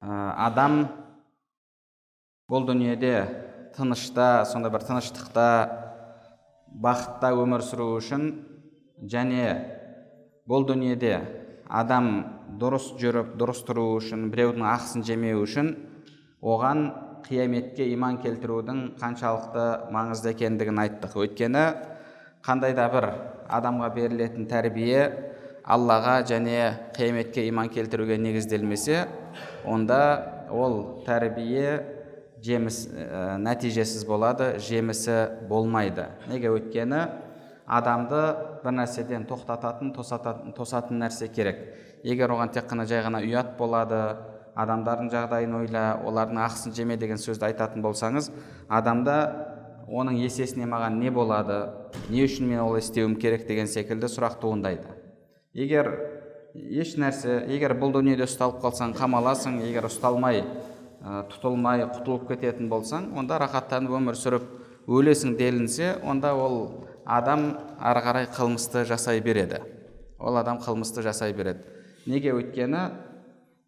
адам бұл дүниеде тынышта, сондай бір тыныштықта, бақытта өмір сүру үшін және бұл дүниеде адам дұрыс жүріп, дұрыс тұру үшін, біреудің ақысын жемеу үшін оған қияметке иман келтірудің қаншалықты маңызды екендігін айттық. Өйткені қандай да бір адамға берілетін тәрбие Аллаға және қияметке иман келтіруге негізделмесе, онда ол тәрбие нәтижесіз болады, жемісі болмайды. Неге? Өйткені адамды бір нәрседен тосатын нәрсе керек. Егер оған тек қана жай ғана ұят болады, адамдардың жағдайын ойла, олардың ақысын жеме деген сөзді айтатын болсаңыз, адамда оның есесіне маған не болады, не үшін мен ол істеуім керек деген секілді сұрақ туындайды. Егер бұл дүниеде ұсталып қалсаң, қамаласың, егер ұсталмай, тұтылмай, құтылып кететін болсаң, онда рахаттанып өмір сүріп өлесің делінсе, онда ол адам ары қарай қылмысты жасай береді. Неге? Өйткені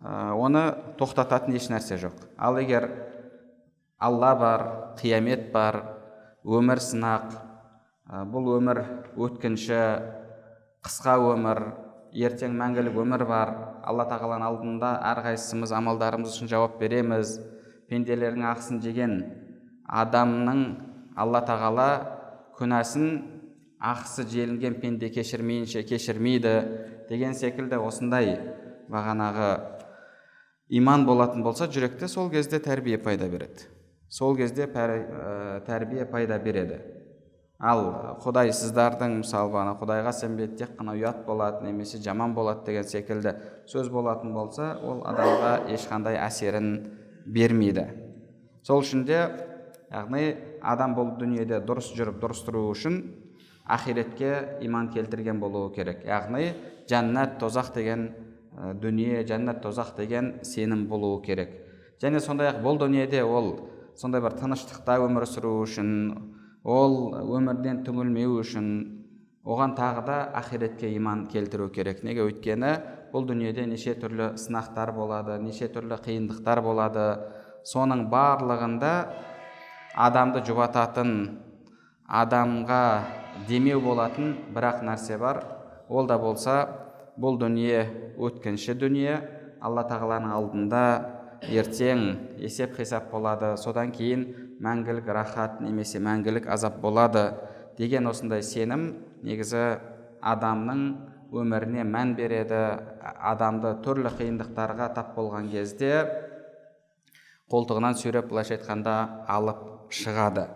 оны тоқтататын еш нәрсе жоқ. Ал егер Алла бар, қиямет бар, өмір сынақ, бұл өмір өткінші, қысқа өмір, ертең мәңгілік өмір бар. Алла тағаланың алдында әрқайсымыз амалдарымыз үшін жауап береміз. Пенделердің ақысын жеген адамның Алла тағала күнәсін ақысы желінген пенде кешірмейінше кешірмейді деген секілді осындай бағанағы иман болатын болса, жүректе сол кезде тәрбие пайда береді. Ал Құдай сіздердің мысалы Құдайға сенбейді, тек қана ұят болады, немесе жаман болады деген секілді сөз болатын болса, ол адамға ешқандай әсерін бермейді. Сол үшін де яғни адам бұл дүниеде дұрыс жүріп, дұрыс тұру үшін ақиретке иман келтірген болуы керек. Яғни жәннат, тозақ деген дүние, жәннат, тозақ деген сенім болуы керек. Және сондай-ақ бұл дүниеде ол сондай бір тыныштықта өмір сүру үшін, ол өмірден түңілмеу үшін, оған тағы да ақиретке иман келтіру керек. Неге? Өйткені бұл дүниеде неше түрлі сынақтар болады, неше түрлі қиындықтар болады. Соның барлығында адамды жұбататын, адамға демеу болатын бірақ нәрсе бар. Ол да болса, бұл дүние өткінші дүние, Алла тағаланың алдында ертең есеп қисап болады, содан кейін мәңгілік рахат немесе мәңгілік азап болады деген осындай сенім негізі адамның өміріне мән береді. Адамды түрлі қиындықтарға тап болған кезде қолтығынан сүйреп, былайша айтқанда, алып шығады.